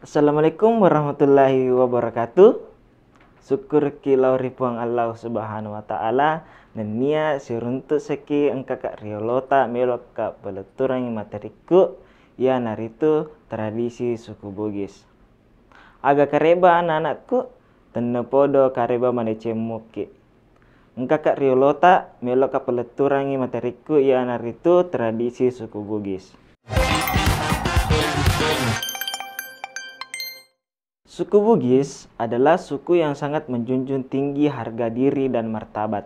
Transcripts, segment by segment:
Assalamualaikum warahmatullahi wabarakatuh. Syukur kilau ripuang Allah subhanahu wa ta'ala. Nenia siruntuk seki engkakak riolota melok ka peleturang materiku. Ya naritu tradisi suku Bugis. Aga kareba anak-anakku tenne podo kareba manecemuki. Engkakak riolota melok ka peleturang materiku. Ya naritu tradisi suku Bugis. Suku Bugis adalah suku yang sangat menjunjung tinggi harga diri dan martabat.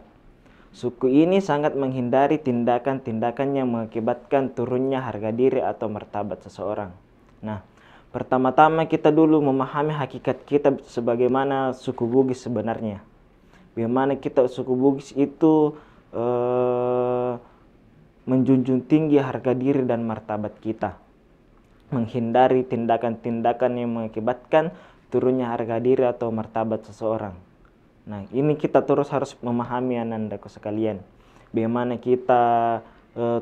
Suku ini sangat menghindari tindakan-tindakan yang mengakibatkan turunnya harga diri atau martabat seseorang. Nah, pertama-tama kita dulu memahami hakikat kita sebagaimana suku Bugis sebenarnya. Bagaimana kita suku Bugis itu menjunjung tinggi harga diri dan martabat kita. Menghindari tindakan-tindakan yang mengakibatkan turunnya harga diri atau martabat seseorang. Nah, ini kita terus harus memahami anandaku sekalian. Bagaimana kita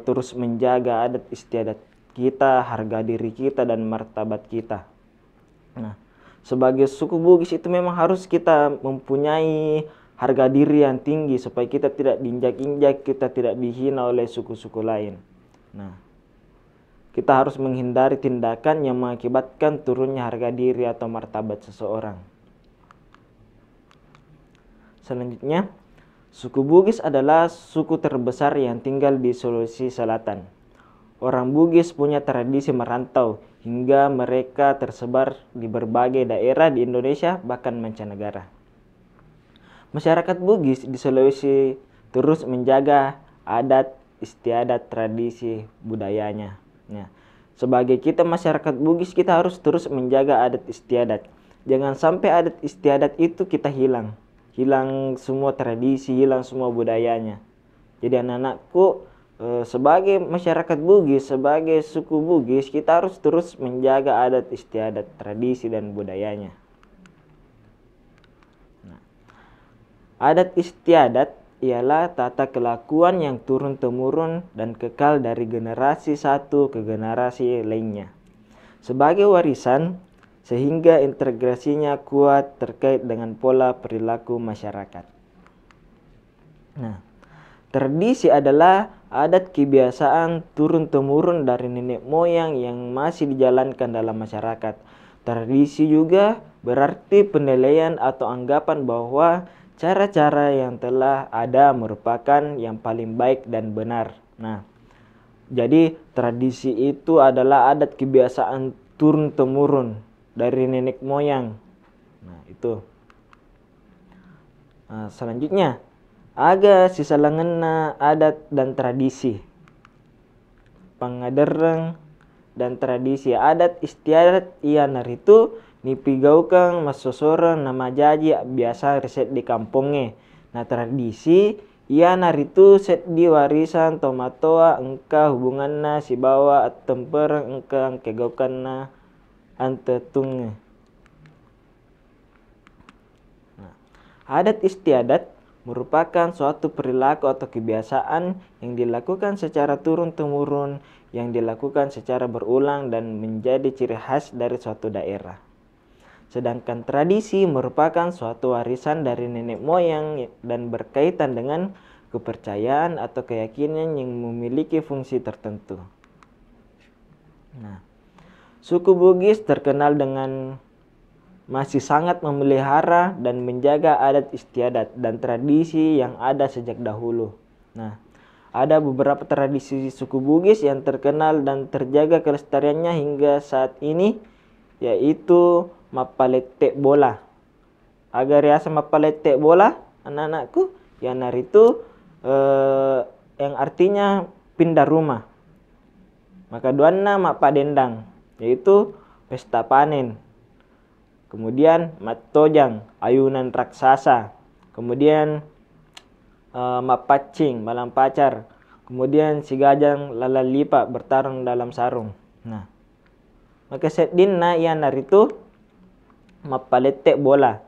terus menjaga adat istiadat kita, harga diri kita, dan martabat kita. Nah, sebagai suku Bugis itu memang harus kita mempunyai harga diri yang tinggi supaya kita tidak diinjak-injak, kita tidak dihina oleh suku-suku lain. Nah, kita harus menghindari tindakan yang mengakibatkan turunnya harga diri atau martabat seseorang. Selanjutnya, suku Bugis adalah suku terbesar yang tinggal di Sulawesi Selatan. Orang Bugis punya tradisi merantau hingga mereka tersebar di berbagai daerah di Indonesia bahkan mancanegara. Masyarakat Bugis di Sulawesi terus menjaga adat, istiadat, tradisi, budayanya. Nah, sebagai kita masyarakat Bugis, kita harus terus menjaga adat istiadat. Jangan sampai adat istiadat itu kita hilang. Hilang semua tradisi, hilang semua budayanya. Jadi anak-anakku, sebagai masyarakat Bugis, sebagai suku Bugis, kita harus terus menjaga adat istiadat, tradisi, dan budayanya. Nah, adat istiadat ialah tata kelakuan yang turun-temurun dan kekal dari generasi satu ke generasi lainnya sebagai warisan, sehingga integrasinya kuat terkait dengan pola perilaku masyarakat. Nah, tradisi adalah adat kebiasaan turun-temurun dari nenek moyang yang masih dijalankan dalam masyarakat. Tradisi juga berarti penilaian atau anggapan bahwa cara-cara yang telah ada merupakan yang paling baik dan benar. Nah, jadi tradisi itu adalah adat kebiasaan turun-temurun dari nenek moyang. Nah, itu. Nah, selanjutnya, aga sisalangena adat dan tradisi. Pangadereng dan tradisi adat istiadat ia naritu nipigaukan masosoran nama jaji biasa riset di kampungnya. Nah, tradisi ia naritu set di warisan tomatoa engka hubunganna si bawa temper engka kegaukanna antetung. Nah, adat istiadat merupakan suatu perilaku atau kebiasaan yang dilakukan secara turun-temurun, yang dilakukan secara berulang dan menjadi ciri khas dari suatu daerah. Sedangkan tradisi merupakan suatu warisan dari nenek moyang dan berkaitan dengan kepercayaan atau keyakinan yang memiliki fungsi tertentu. Nah, suku Bugis terkenal dengan masih sangat memelihara dan menjaga adat istiadat dan tradisi yang ada sejak dahulu. Nah, ada beberapa tradisi suku Bugis yang terkenal dan terjaga kelestariannya hingga saat ini, yaitu mapalete bola. Agar riasa mapalete bola, anak-anakku, yang naritu yang artinya pindah rumah. Maka duanna mapadendang, yaitu pesta panen. Kemudian matojang, ayunan raksasa. Kemudian mapacing, malam pacar. Kemudian si gajang lalalipa bertarung dalam sarung. Nah, maka setdinna ia naritu mapalete bola.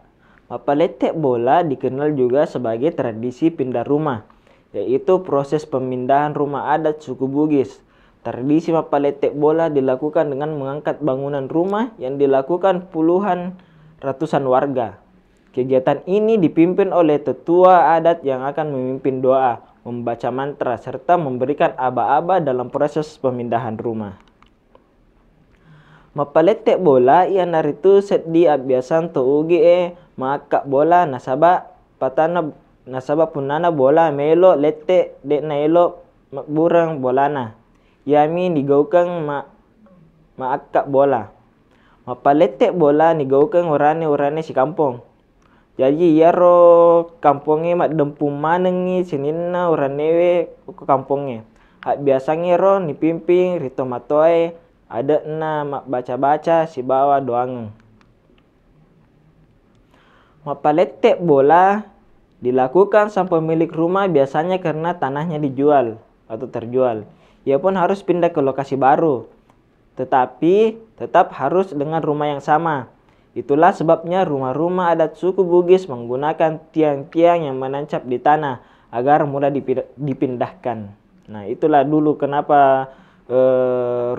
Mapalete bola dikenal juga sebagai tradisi pindah rumah, yaitu proses pemindahan rumah adat suku Bugis. Tradisi mapaletek bola dilakukan dengan mengangkat bangunan rumah yang dilakukan puluhan ratusan warga. Kegiatan ini dipimpin oleh tetua adat yang akan memimpin doa, membaca mantra, serta memberikan aba-aba dalam proses pemindahan rumah. Mapaletek bola ia naritu seddi abiasan to ugi maakak bola nasaba patana nasaba punana bola melo lette de naelo makburang bolana. Yami nigaukang maakak bola. Mapaletek bola nigaukang urane si kampung. Jadi yaro kamponge mak dempum manengi sininna uranewe ke kamponge. Hak biasanya ro nipimping rito matoe ada na mak baca-baca si bawa doang. Mapaletek bola dilakukan sang pemilik rumah biasanya karena tanahnya dijual atau terjual. Ia pun harus pindah ke lokasi baru, tetapi tetap harus dengan rumah yang sama. Itulah sebabnya rumah-rumah adat suku Bugis menggunakan tiang-tiang yang menancap di tanah agar mudah dipindahkan. Nah, itulah dulu kenapa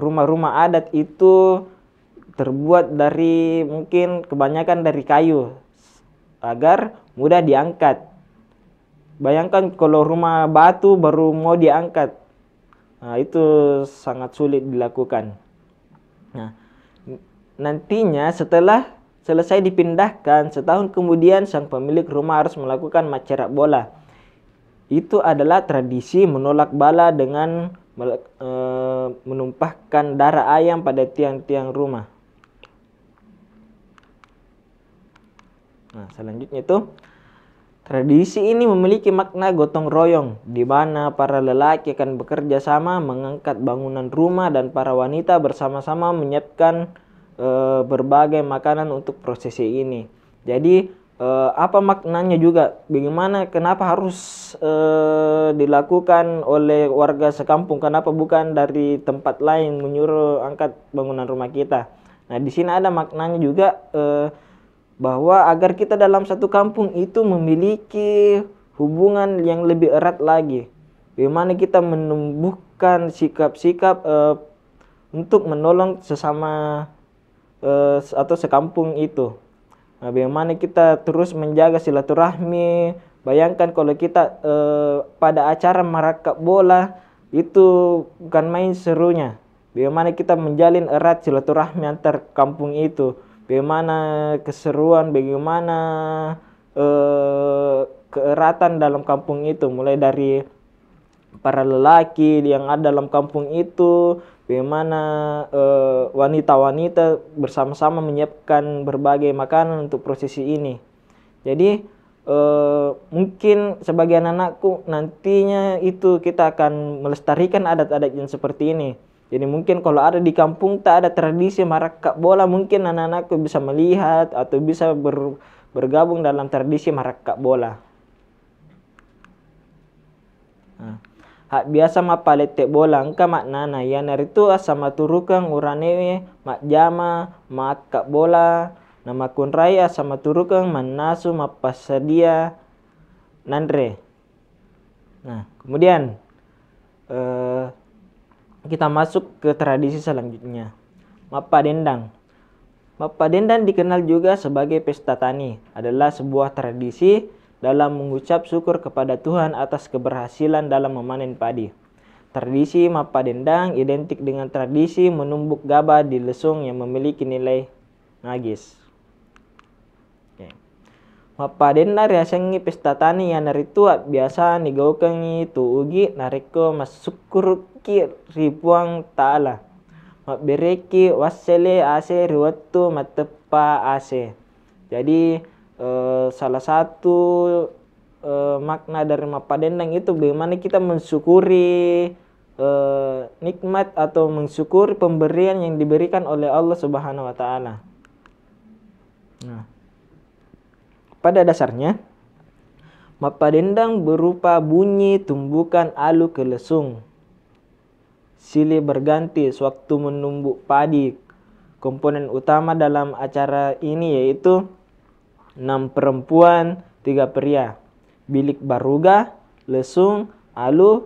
rumah-rumah adat itu terbuat dari mungkin kebanyakan dari kayu agar mudah diangkat. Bayangkan kalau rumah batu baru mau diangkat. Nah, itu sangat sulit dilakukan. Nah, nantinya setelah selesai dipindahkan, setahun kemudian sang pemilik rumah harus melakukan macerak bola. Itu adalah tradisi menolak bala dengan menumpahkan darah ayam pada tiang-tiang rumah. Nah, selanjutnya itu tradisi ini memiliki makna gotong royong, di mana para lelaki akan bekerja sama mengangkat bangunan rumah dan para wanita bersama-sama menyiapkan berbagai makanan untuk prosesi ini. Jadi apa maknanya juga? Bagaimana? Kenapa harus dilakukan oleh warga sekampung? Kenapa bukan dari tempat lain menyuruh angkat bangunan rumah kita? Nah, di sini ada maknanya juga. Bahwa agar kita dalam satu kampung itu memiliki hubungan yang lebih erat lagi. Bagaimana kita menumbuhkan sikap-sikap untuk menolong sesama atau sekampung itu. Nah, bagaimana kita terus menjaga silaturahmi. Bayangkan kalau kita pada acara merakap bola itu bukan main serunya. Bagaimana kita menjalin erat silaturahmi antar kampung itu. Bagaimana keseruan, bagaimana keeratan dalam kampung itu. Mulai dari para lelaki yang ada dalam kampung itu, bagaimana wanita-wanita bersama-sama menyiapkan berbagai makanan untuk prosesi ini. Jadi mungkin sebagian anakku nantinya itu kita akan melestarikan adat-adat yang seperti ini. Jadi mungkin kalau ada di kampung tak ada tradisi marakak bola, mungkin anak-anakku bisa melihat atau bisa bergabung dalam tradisi marakak bola. Nah, hak biasa mapaletek bola engka maknana ya naritu asama turukang uranewe mak jama maakak bola nama kunrai asama turukang manasu mapasadia nandre. Nah, kemudian kita masuk ke tradisi selanjutnya. Mappa Dendang. Mappa Dendang dikenal juga sebagai pesta tani. Adalah sebuah tradisi dalam mengucap syukur kepada Tuhan atas keberhasilan dalam memanen padi. Tradisi Mappa Dendang identik dengan tradisi menumbuk gabah di lesung yang memiliki nilai magis. Mappa Dendang riasangi pesta tani yang naritu biasa nigaukangi tu ugi nariko masukur ki ribuang ta'ala. Mabbereki wasele ase riwattu matepa ase. Jadi salah satu makna dari Mappa Dendang itu bagaimana kita mensyukuri nikmat atau mensyukuri pemberian yang diberikan oleh Allah Subhanahu wa taala. Nah, pada dasarnya Mappa Dendang berupa bunyi tumbukan alu ke lesung. Silih berganti sewaktu menumbuk padi. Komponen utama dalam acara ini yaitu 6 perempuan, 3 pria. Bilik baruga, lesung, alu,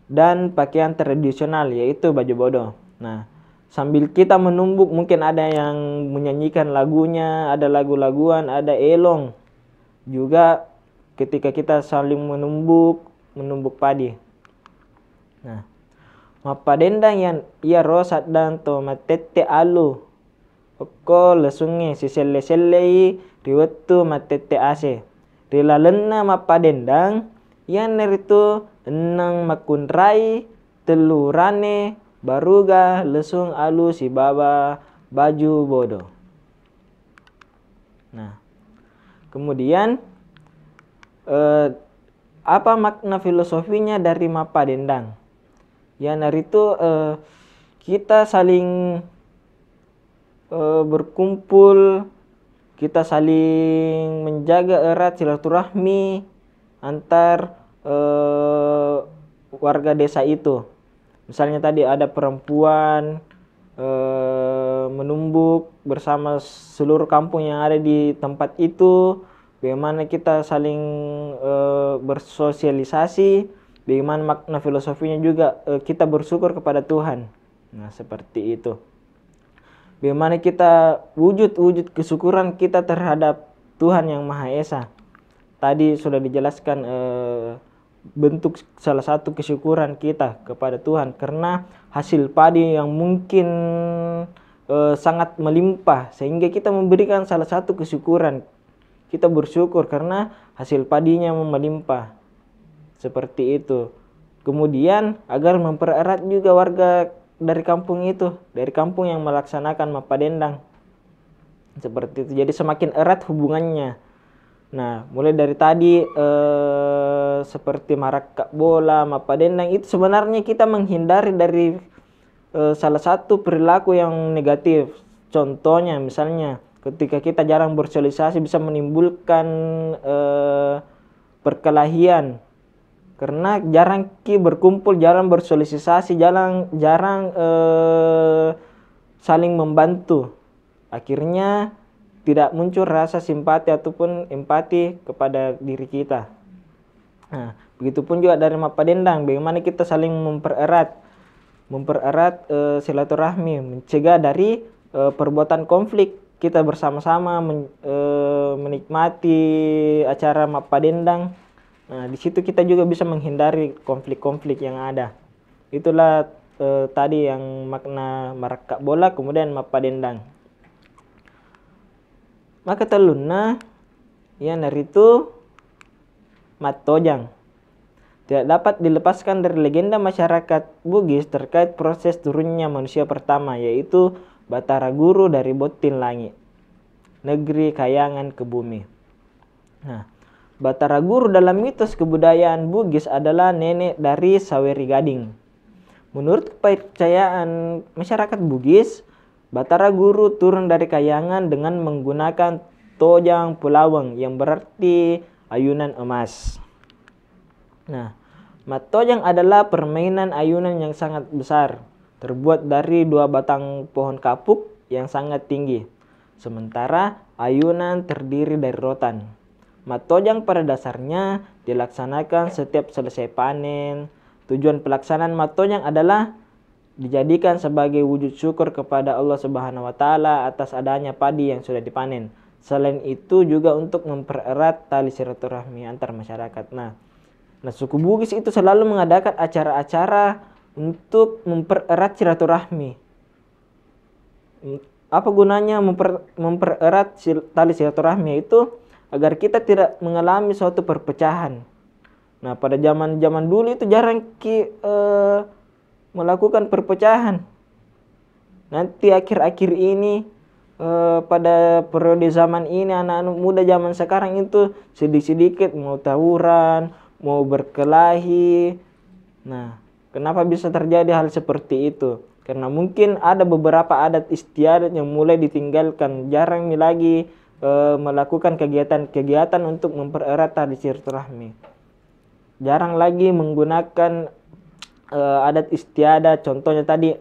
dan pakaian tradisional yaitu baju bodoh. Nah, sambil kita menumbuk mungkin ada yang menyanyikan lagunya, ada lagu-laguan, ada elong. Juga ketika kita saling menumbuk padi. Nah, mapadendang yang ia rosat dan to matette alu. Oko lesunge siselle-sellei riwettu matette ase. Rilalenna mapadendang yang neritu enang makunrai telurane baruga lesung alu si baba baju bodoh. Nah, kemudian apa makna filosofinya dari mapadendang? Ya, dari itu kita saling berkumpul, kita saling menjaga erat silaturahmi antar warga desa itu. Misalnya tadi ada perempuan menumbuk bersama seluruh kampung yang ada di tempat itu, bagaimana kita saling bersosialisasi, bagaimana makna filosofinya juga kita bersyukur kepada Tuhan. Nah, seperti itu. Bagaimana kita wujud kesyukuran kita terhadap Tuhan yang Maha Esa. Tadi sudah dijelaskan bentuk salah satu kesyukuran kita kepada Tuhan karena hasil padi yang mungkin sangat melimpah sehingga kita memberikan salah satu kesyukuran. Kita bersyukur karena hasil padinya melimpah. Seperti itu. Kemudian agar mempererat juga warga dari kampung itu, dari kampung yang melaksanakan mapadendang. Seperti itu. Jadi semakin erat hubungannya. Nah, mulai dari tadi seperti marakak bola, mapadendang itu sebenarnya kita menghindari dari salah satu perilaku yang negatif. Contohnya misalnya ketika kita jarang bersosialisasi bisa menimbulkan perkelahian. Karena jarang berkumpul, jarang bersosialisasi, jarang saling membantu. Akhirnya tidak muncul rasa simpati ataupun empati kepada diri kita. Nah, begitupun juga dari mapadendang, bagaimana kita saling mempererat silaturahmi, mencegah dari perbuatan konflik. Kita bersama-sama menikmati acara mapadendang. Nah, di situ kita juga bisa menghindari konflik-konflik yang ada. Itulah tadi yang makna marakak bola, kemudian mapadendang. Maka telunna ya naritu mattojang. Tidak dapat dilepaskan dari legenda masyarakat Bugis terkait proses turunnya manusia pertama, yaitu Batara Guru dari Botin Langit, negeri kayangan ke bumi. Nah, Batara Guru dalam mitos kebudayaan Bugis adalah nenek dari Saweri Gading. Menurut kepercayaan masyarakat Bugis, Batara Guru turun dari kayangan dengan menggunakan tojang pulaweng yang berarti ayunan emas. Nah, mattojang adalah permainan ayunan yang sangat besar, terbuat dari 2 batang pohon kapuk yang sangat tinggi. Sementara ayunan terdiri dari rotan. Mattojang pada dasarnya dilaksanakan setiap selesai panen. Tujuan pelaksanaan mattojang adalah dijadikan sebagai wujud syukur kepada Allah Subhanahu wa taala atas adanya padi yang sudah dipanen. Selain itu juga untuk mempererat tali silaturahmi antar masyarakat. Nah, suku Bugis itu selalu mengadakan acara-acara untuk mempererat silaturahmi. Apa gunanya mempererat tali silaturahmi itu? Agar kita tidak mengalami suatu perpecahan. Nah, pada zaman dulu itu jarang melakukan perpecahan. Nanti akhir-akhir ini pada periode zaman ini anak-anak muda zaman sekarang itu sedikit-sedikit mau tawuran, mau berkelahi. Nah, kenapa bisa terjadi hal seperti itu? Karena mungkin ada beberapa adat istiadat yang mulai ditinggalkan, jarang lagi melakukan kegiatan-kegiatan untuk mempererat tali silaturahmi. Jarang lagi menggunakan adat istiadat, contohnya tadi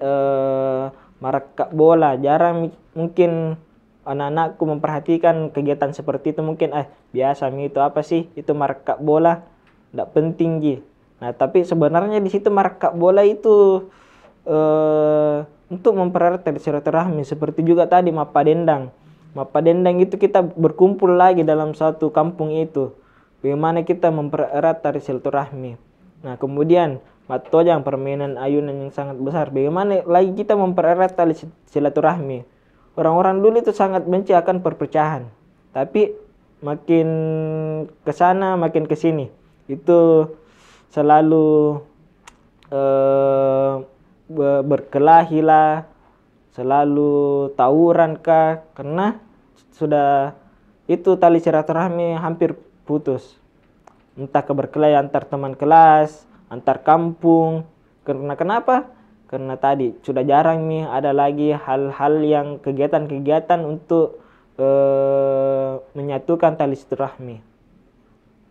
marakak bola. Jarang mungkin anak-anakku memperhatikan kegiatan seperti itu. Mungkin biasa itu apa sih? Itu marakak bola, tidak penting Nah, tapi sebenarnya di situ markak bola itu untuk mempererat tali silaturahmi, seperti juga tadi Mapa Dendang. Mapa Dendang itu kita berkumpul lagi dalam satu kampung itu. Bagaimana kita mempererat tali silaturahmi. Nah, kemudian Matojang, permainan ayunan yang sangat besar. Bagaimana lagi kita mempererat tali silaturahmi. Orang-orang dulu itu sangat benci akan perpecahan. Tapi makin ke sana makin ke sini itu selalu berkelahi lah, selalu tawuran kah, karena sudah itu tali silaturahmi hampir putus. Entah berkelahi antar teman kelas, antar kampung. Karena kenapa? Karena tadi sudah jarang nih ada lagi hal-hal yang kegiatan-kegiatan untuk menyatukan tali silaturahmi.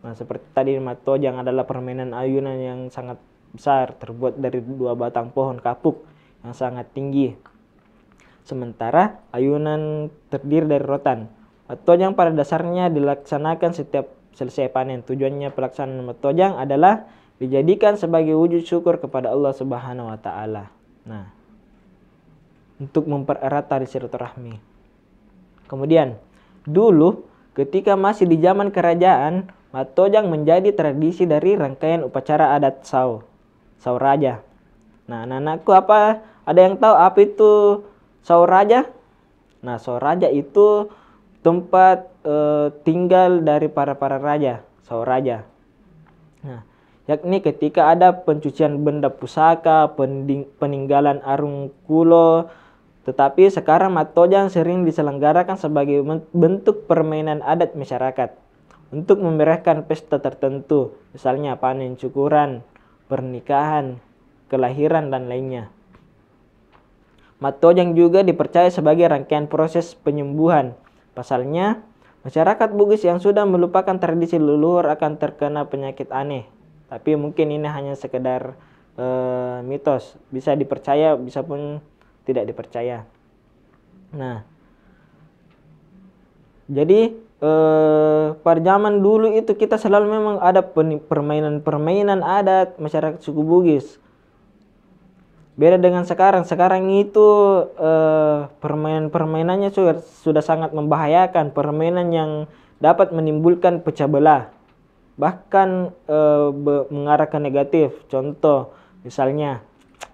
Nah, seperti tadi Matojang adalah permainan ayunan yang sangat besar, terbuat dari 2 batang pohon kapuk yang sangat tinggi. Sementara ayunan terdiri dari rotan. Matojang pada dasarnya dilaksanakan setiap selesai panen. Tujuannya pelaksanaan Matojang adalah dijadikan sebagai wujud syukur kepada Allah Subhanahu wa taala. Nah, untuk mempererat tali silaturahmi. Kemudian, dulu ketika masih di zaman kerajaan, Matojang menjadi tradisi dari rangkaian upacara adat Sau Raja. Nah, anak-anakku, ada yang tahu apa itu Sau Raja? Nah, Sau Raja itu tempat tinggal dari para raja, Sau Raja. Nah, yakni ketika ada pencucian benda pusaka, peninggalan arung kulo. Tetapi sekarang Matojang sering diselenggarakan sebagai bentuk permainan adat masyarakat untuk memeriahkan pesta tertentu, misalnya panen syukuran, pernikahan, kelahiran, dan lainnya. Matojang juga dipercaya sebagai rangkaian proses penyembuhan. Pasalnya, masyarakat Bugis yang sudah melupakan tradisi leluhur akan terkena penyakit aneh. Tapi mungkin ini hanya sekedar mitos, bisa dipercaya, bisa pun tidak dipercaya. Nah, jadi pada zaman dulu itu kita selalu memang ada permainan adat masyarakat suku Bugis. Beda dengan sekarang. Sekarang itu permainannya sudah sangat membahayakan. Permainan yang dapat menimbulkan pecah belah, bahkan mengarah ke negatif. Contoh, misalnya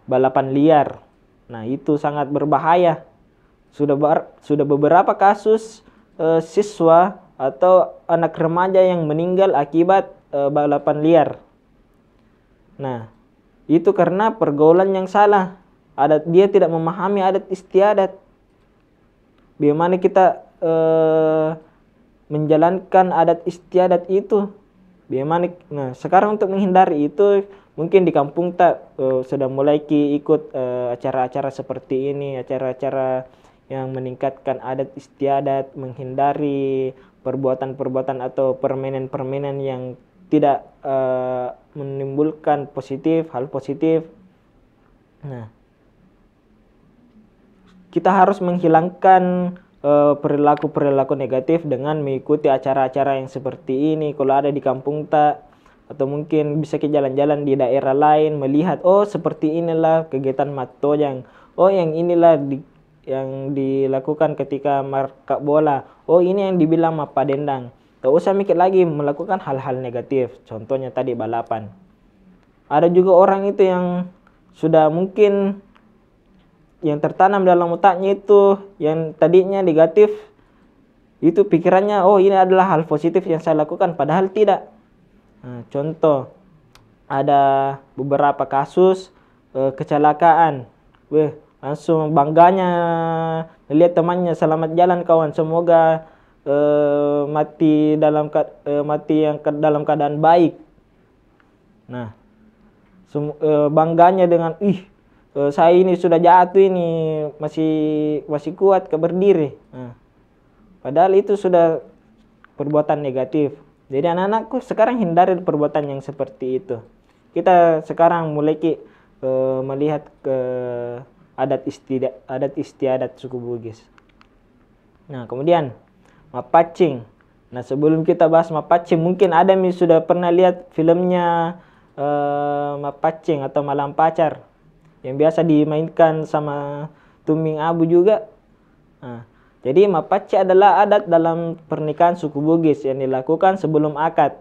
balapan liar. Nah, itu sangat berbahaya. Sudah beberapa kasus siswa atau anak remaja yang meninggal akibat balapan liar. Nah, itu karena pergaulan yang salah. Dia tidak memahami adat istiadat. Bagaimana kita menjalankan adat istiadat itu? Nah, sekarang untuk menghindari itu, mungkin di kampung sudah mulai ikut acara-acara seperti ini, acara-acara yang meningkatkan adat istiadat, menghindari perbuatan-perbuatan atau permainan-permainan yang tidak menimbulkan hal positif. Nah, kita harus menghilangkan perilaku-perilaku negatif dengan mengikuti acara-acara yang seperti ini. Kalau ada di kampung atau mungkin bisa ke jalan-jalan di daerah lain, melihat, oh seperti inilah kegiatan Matojang, oh yang inilah yang dilakukan ketika markak bola, oh ini yang dibilang Mapa Dendang. Tak usah mikir lagi melakukan hal-hal negatif. Contohnya tadi balapan. Ada juga orang itu yang sudah mungkin yang tertanam dalam otaknya itu yang tadinya negatif, itu pikirannya, oh ini adalah hal positif yang saya lakukan, padahal tidak. Nah, contoh, ada beberapa kasus kecelakaan. Langsung bangganya lihat temannya, selamat jalan kawan, semoga mati dalam keadaan baik. Nah, bangganya dengan saya ini sudah jatuh ini masih kuat berdiri. Nah, padahal itu sudah perbuatan negatif. Jadi anak-anakku sekarang hindari perbuatan yang seperti itu. Kita sekarang mulai melihat ke adat istiadat suku Bugis. Nah, kemudian Mapacing. Nah, sebelum kita bahas Mapacing, mungkin ada sudah pernah lihat filmnya mapacing atau malam pacar yang biasa dimainkan sama Tuming Abu juga. Nah, jadi mapaci adalah adat dalam pernikahan suku Bugis yang dilakukan sebelum akad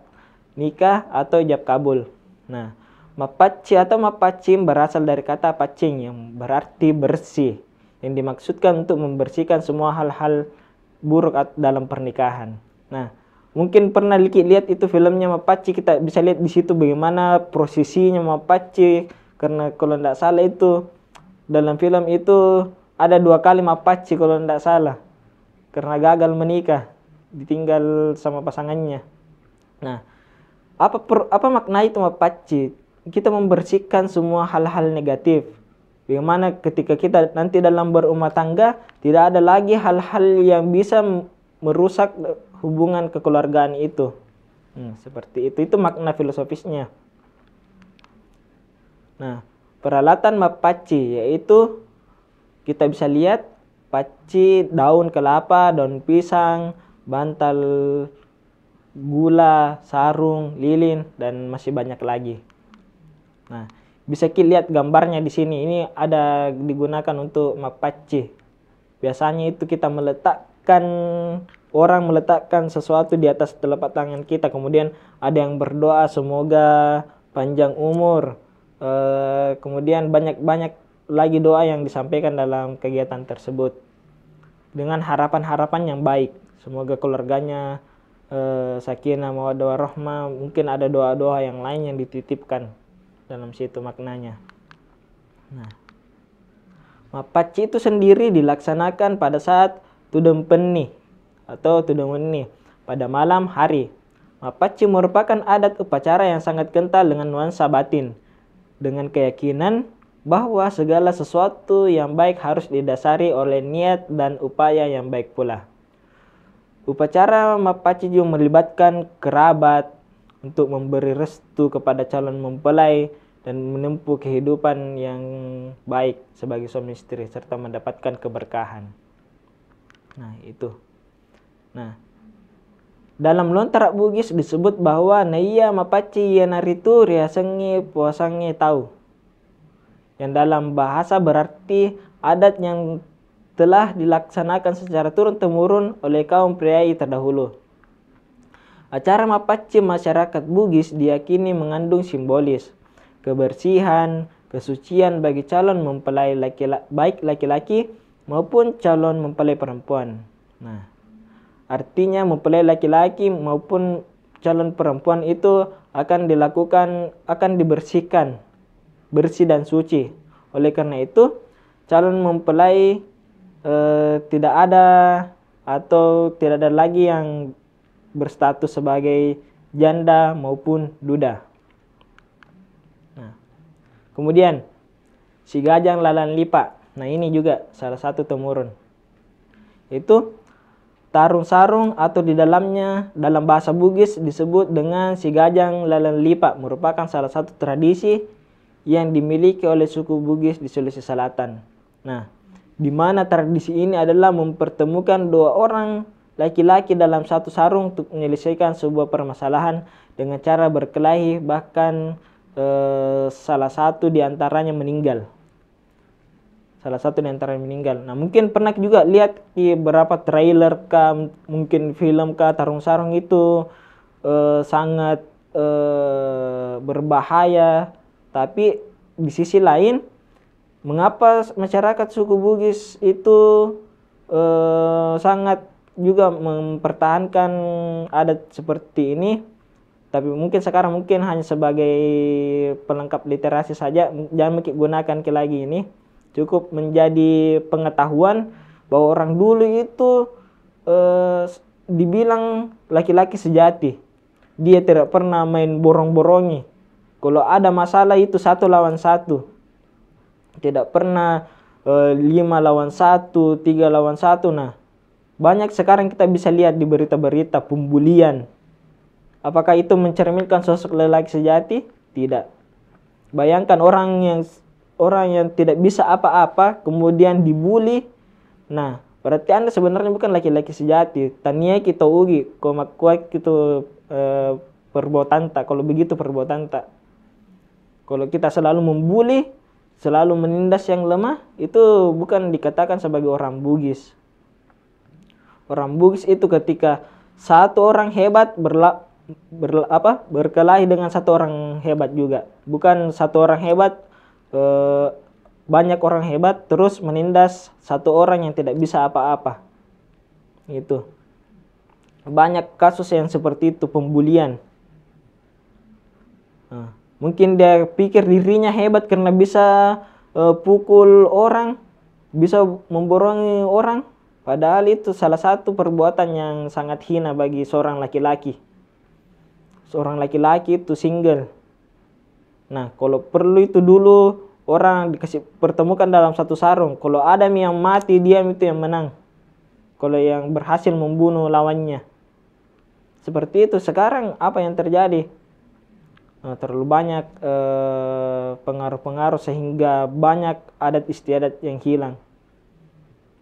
nikah atau ijab kabul. Nah, mapaci atau mapacim berasal dari kata pacing yang berarti bersih, yang dimaksudkan untuk membersihkan semua hal-hal buruk dalam pernikahan. Nah, mungkin pernah lihat itu filmnya Mapaci, kita bisa lihat di situ bagaimana prosesinya Mapaci, karena kalau tidak salah itu dalam film itu ada 2 kali Mapaci kalau tidak salah, karena gagal menikah, ditinggal sama pasangannya. Nah, apa makna itu Mapaci? Kita membersihkan semua hal-hal negatif. Bagaimana ketika kita nanti dalam berumah tangga tidak ada lagi hal-hal yang bisa merusak hubungan kekeluargaan itu. Seperti itu makna filosofisnya. Nah, peralatan mapaci yaitu kita bisa lihat paci, daun kelapa, daun pisang, bantal gula, sarung, lilin, dan masih banyak lagi. Nah, bisa kita lihat gambarnya di sini. Ini ada digunakan untuk mapaci. Biasanya itu kita orang meletakkan sesuatu di atas telapak tangan kita, kemudian ada yang berdoa semoga panjang umur, kemudian banyak lagi doa yang disampaikan dalam kegiatan tersebut dengan harapan-harapan yang baik, semoga keluarganya sakinah mawaddah warahmah. Mungkin ada doa-doa yang lain yang dititipkan dalam situ maknanya. Nah, mapaci itu sendiri dilaksanakan pada saat tudem peni atau tudem weni pada malam hari. Mapaci merupakan adat upacara yang sangat kental dengan nuansa batin, dengan keyakinan bahwa segala sesuatu yang baik harus didasari oleh niat dan upaya yang baik pula. Upacara mapaci juga melibatkan kerabat untuk memberi restu kepada calon mempelai dan menempuh kehidupan yang baik sebagai suami istri serta mendapatkan keberkahan. Nah, itu. Nah, dalam lontar Bugis disebut bahwa naiya mapaci yanaritu riasengi puasangi tahu. Yang dalam bahasa berarti adat yang telah dilaksanakan secara turun-temurun oleh kaum priai terdahulu. Acara mapaci masyarakat Bugis diyakini mengandung simbolis kebersihan, kesucian bagi calon mempelai baik laki-laki maupun calon mempelai perempuan. Nah, artinya mempelai laki-laki maupun calon perempuan itu akan dibersihkan, bersih dan suci. Oleh karena itu, calon mempelai tidak ada lagi yang berstatus sebagai janda maupun duda. Nah, kemudian si gajang lalan lipa. Nah, ini juga salah satu temurun. Itu tarung sarung atau di dalamnya dalam bahasa Bugis disebut dengan si gajang lalan lipa, merupakan salah satu tradisi yang dimiliki oleh suku Bugis di Sulawesi Selatan. Nah, di mana tradisi ini adalah mempertemukan 2 orang laki-laki dalam satu sarung untuk menyelesaikan sebuah permasalahan dengan cara berkelahi, bahkan salah satu di antaranya meninggal. Nah, mungkin pernah juga lihat di beberapa trailer kah, mungkin film kah, tarung sarung itu sangat berbahaya. Tapi di sisi lain, mengapa masyarakat suku Bugis itu sangat juga mempertahankan adat seperti ini? Tapi mungkin sekarang hanya sebagai pelengkap literasi saja, jangan gunakan lagi ini. Cukup menjadi pengetahuan bahwa orang dulu itu dibilang laki-laki sejati. Dia tidak pernah main borong-borongi. Kalau ada masalah itu 1 lawan 1. Tidak pernah 5 lawan 1, 3 lawan 1. Nah, banyak sekarang kita bisa lihat di berita-berita pembulian. Apakah itu mencerminkan sosok lelaki sejati? Tidak. Bayangkan orang yang tidak bisa apa-apa kemudian dibuli. Nah, berarti Anda sebenarnya bukan laki-laki sejati. Tania kita ugi, komak kuat gitu perbuatan tak. Kalau begitu perbuatan tak. Kalau kita selalu membuli, selalu menindas yang lemah, itu bukan dikatakan sebagai orang Bugis. Orang Bugis itu ketika satu orang hebat berkelahi dengan satu orang hebat juga. Bukan satu orang hebat, banyak orang hebat terus menindas satu orang yang tidak bisa apa-apa. Itu. Banyak kasus yang seperti itu, pembulian. Mungkin dia pikir dirinya hebat karena bisa pukul orang, bisa memborongi orang. Padahal itu salah satu perbuatan yang sangat hina bagi seorang laki-laki. Seorang laki-laki itu single. Nah, kalau perlu itu dulu orang dikasih pertemukan dalam satu sarung. Kalau ada yang mati, dia itu yang menang. Kalau yang berhasil membunuh lawannya. Seperti itu. Sekarang apa yang terjadi? Terlalu banyak pengaruh-pengaruh sehingga banyak adat istiadat yang hilang.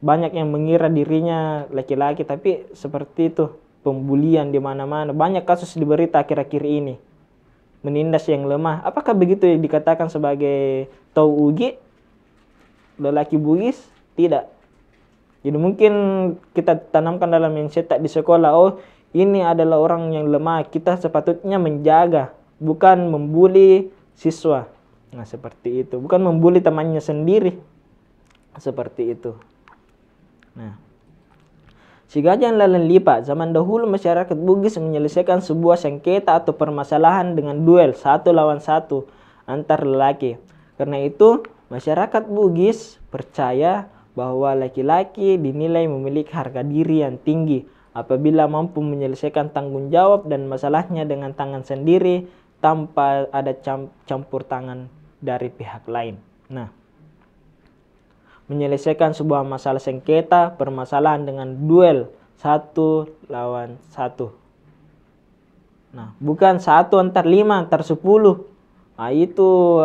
Banyak yang mengira dirinya laki-laki, tapi seperti itu, pembulian di mana-mana. Banyak kasus di berita akhir-akhir ini, menindas yang lemah. Apakah begitu yang dikatakan sebagai tau ugi, lelaki Bugis? Tidak. Jadi mungkin kita tanamkan dalam mindset di sekolah, oh ini adalah orang yang lemah, kita sepatutnya menjaga, bukan membuli siswa. Nah seperti itu, bukan membuli temannya sendiri. Seperti itu. Nah, Si Gajah Lalan Lipa, zaman dahulu masyarakat Bugis menyelesaikan sebuah sengketa atau permasalahan dengan duel 1 lawan 1 antar lelaki. Karena itu, masyarakat Bugis percaya bahwa laki-laki dinilai memiliki harga diri yang tinggi apabila mampu menyelesaikan tanggung jawab dan masalahnya dengan tangan sendiri tanpa ada campur tangan dari pihak lain. Nah, menyelesaikan sebuah masalah sengketa permasalahan dengan duel 1 lawan 1. Nah, bukan 1 antar 5 antar 10. Nah, itu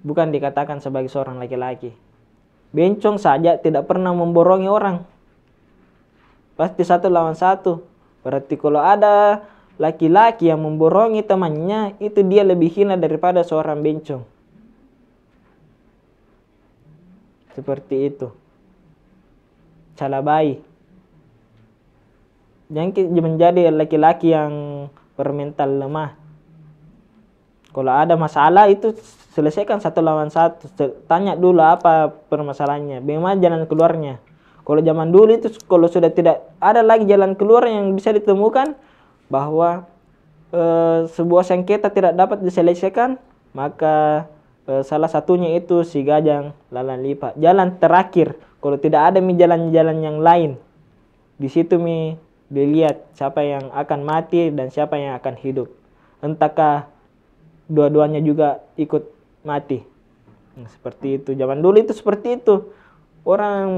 bukan dikatakan sebagai seorang laki-laki. Bencong saja tidak pernah memborongi orang. Pasti 1 lawan 1. Berarti kalau ada laki-laki yang memborongi temannya, itu dia lebih hina daripada seorang bencong. Seperti itu. Calabai. Jangan menjadi laki-laki yang bermental lemah. Kalau ada masalah itu selesaikan 1 lawan 1. Tanya dulu apa permasalahannya, bagaimana jalan keluarnya. Kalau zaman dulu itu kalau sudah tidak ada lagi jalan keluar yang bisa ditemukan, bahwa sebuah sengketa tidak dapat diselesaikan, maka salah satunya itu Si Gajah Lalan Lipa. Jalan terakhir, kalau tidak ada jalan-jalan yang lain, di situ dilihat siapa yang akan mati dan siapa yang akan hidup. Entahkah dua-duanya juga ikut mati. Nah, seperti itu. Zaman dulu itu seperti itu. Orang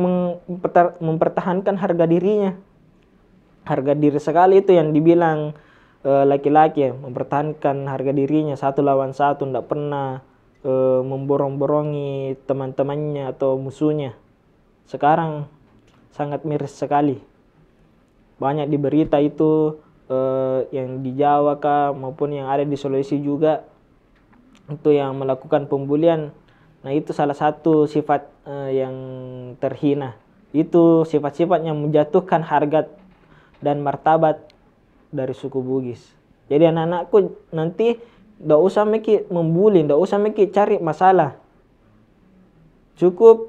mempertahankan harga dirinya. Harga diri sekali itu yang dibilang laki-laki, mempertahankan harga dirinya 1 lawan 1, tidak pernah memborong-borongi teman-temannya atau musuhnya. Sekarang sangat miris sekali. Banyak di berita itu yang di Jawa kah maupun yang ada di Sulawesi juga, itu yang melakukan pembulian. Nah, itu salah satu sifat yang terhina. Itu sifat-sifat yang menjatuhkan harga dan martabat dari suku Bugis. Jadi anak-anakku nanti nggak usah membuli, nggak usah cari masalah. Cukup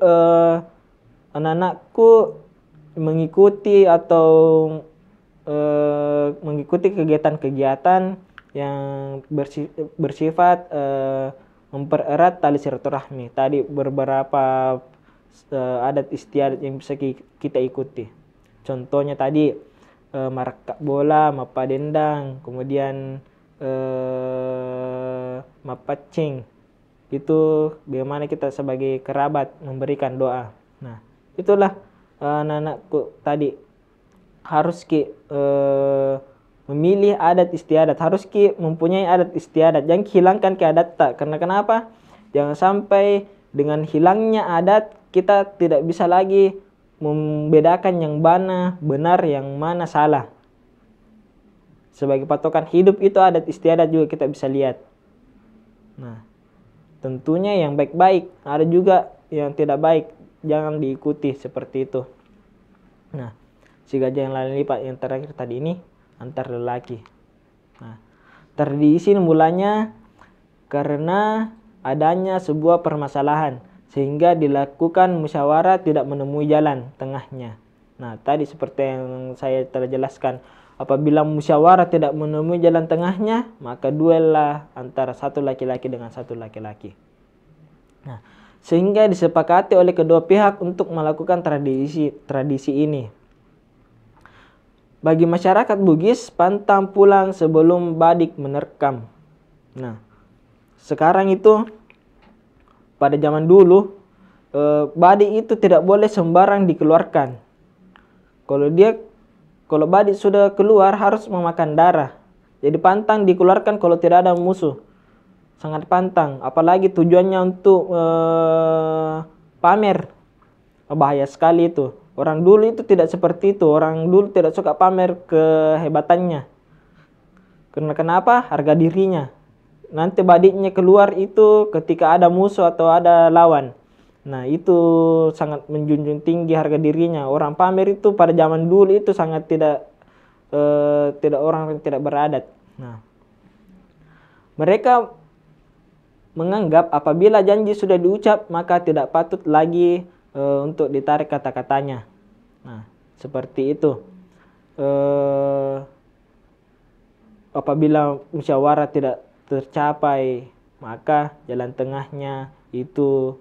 anak-anakku mengikuti atau mengikuti kegiatan-kegiatan yang bersifat mempererat tali silaturahmi. Tadi beberapa adat istiadat yang bisa kita ikuti. Contohnya tadi marakak bola, mapadendang, kemudian mapacing. Itu bagaimana kita sebagai kerabat memberikan doa. Nah, itulah anak-anakku tadi harus memilih adat istiadat, harus mempunyai adat istiadat. Jangan hilangkan keadat tak. Karena kenapa? Jangan sampai dengan hilangnya adat kita tidak bisa lagi membedakan yang mana benar, yang mana salah. Sebagai patokan hidup itu adat istiadat juga kita bisa lihat. Nah, tentunya yang baik-baik, ada juga yang tidak baik, jangan diikuti seperti itu. Nah, si gajah yang lain lipat yang terakhir tadi ini antar lelaki. Nah, tradisi mulanya karena adanya sebuah permasalahan sehingga dilakukan musyawarah tidak menemui jalan tengahnya. Nah, tadi seperti yang saya telah jelaskan, apabila musyawarah tidak menemui jalan tengahnya, maka duel lah antara satu laki-laki dengan satu laki-laki. Nah, sehingga disepakati oleh kedua pihak untuk melakukan tradisi ini. Bagi masyarakat Bugis, pantang pulang sebelum badik menerkam. Nah, sekarang itu pada zaman dulu badik itu tidak boleh sembarang dikeluarkan. Kalau badik sudah keluar harus memakan darah. Jadi pantang dikeluarkan kalau tidak ada musuh. Sangat pantang, apalagi tujuannya untuk pamer. Bahaya sekali itu. Orang dulu itu tidak seperti itu. Orang dulu tidak suka pamer kehebatannya. Karena kenapa? Harga dirinya. Nanti badiknya keluar itu ketika ada musuh atau ada lawan. Nah, itu sangat menjunjung tinggi harga dirinya. Orang pamer itu pada zaman dulu itu sangat tidak orang yang tidak beradat. Nah, mereka menganggap apabila janji sudah diucap maka tidak patut lagi untuk ditarik kata-katanya. Nah, seperti itu. Apabila musyawarah tidak tercapai, maka jalan tengahnya itu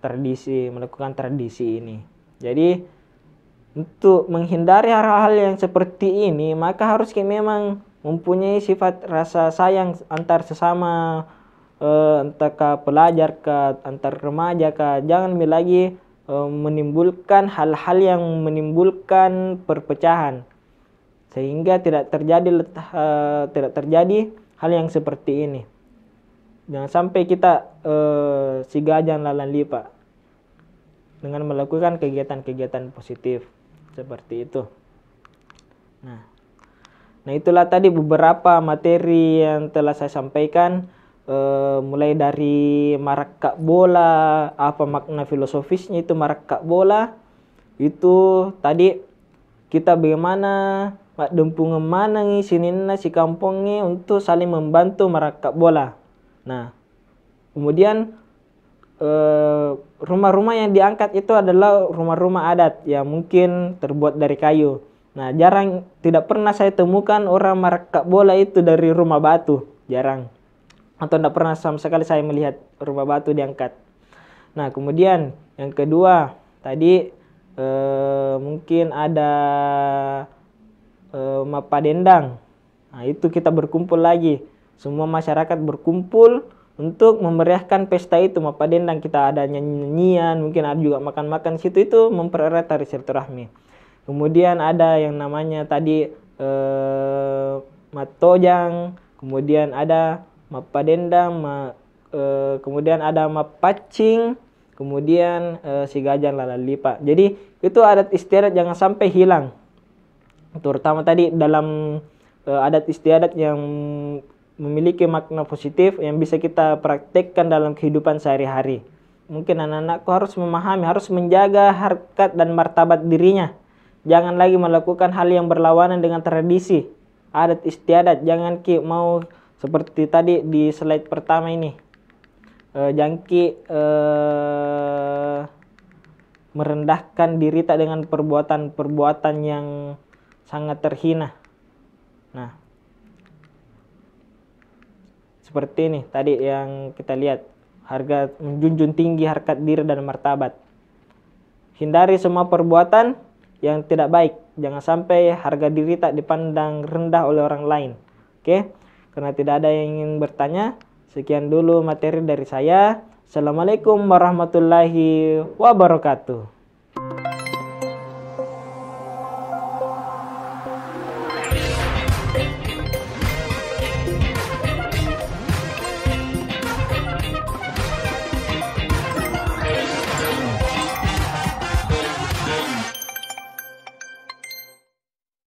melakukan tradisi ini. Jadi untuk menghindari hal-hal yang seperti ini, maka harus memang mempunyai sifat rasa sayang antar sesama, entah pelajar kah, antar remaja kah. Jangan lagi menimbulkan hal-hal yang menimbulkan perpecahan, sehingga tidak terjadi hal yang seperti ini. Jangan sampai kita si gajah lalan lipat dengan melakukan kegiatan-kegiatan positif seperti itu. Nah, itulah tadi beberapa materi yang telah saya sampaikan, mulai dari marakak bola, apa makna filosofisnya itu marakak bola. Itu tadi kita bagaimana dempungan mana sinina si kampungnya untuk saling membantu marakak bola. Nah, kemudian rumah-rumah yang diangkat itu adalah rumah-rumah adat yang mungkin terbuat dari kayu. Nah, tidak pernah saya temukan orang marakak bola itu dari rumah batu, jarang. Atau tidak pernah sama sekali saya melihat rumah batu diangkat. Nah, kemudian yang kedua tadi mungkin ada mapadendang. Nah, itu kita berkumpul lagi. Semua masyarakat berkumpul untuk memeriahkan pesta itu mapadendang. Kita ada nyanyian, mungkin ada juga makan-makan situ, itu mempererat tali silaturahmi. Kemudian ada yang namanya tadi matojang, kemudian ada mapadendang, kemudian ada mapacing, kemudian si gajah lalan lipat. Jadi itu adat istiadat jangan sampai hilang. Terutama tadi dalam adat istiadat yang memiliki makna positif yang bisa kita praktekkan dalam kehidupan sehari-hari. Mungkin anak-anakku harus memahami, harus menjaga harkat dan martabat dirinya. Jangan lagi melakukan hal yang berlawanan dengan tradisi adat istiadat. Jangan mau seperti tadi di slide pertama ini, jangki merendahkan diri tak dengan perbuatan-perbuatan yang sangat terhina. Nah, seperti ini tadi yang kita lihat, menjunjung tinggi harkat diri dan martabat. Hindari semua perbuatan yang tidak baik. Jangan sampai harga diri tak dipandang rendah oleh orang lain. Oke? Karena tidak ada yang ingin bertanya, sekian dulu materi dari saya. Assalamualaikum warahmatullahi wabarakatuh.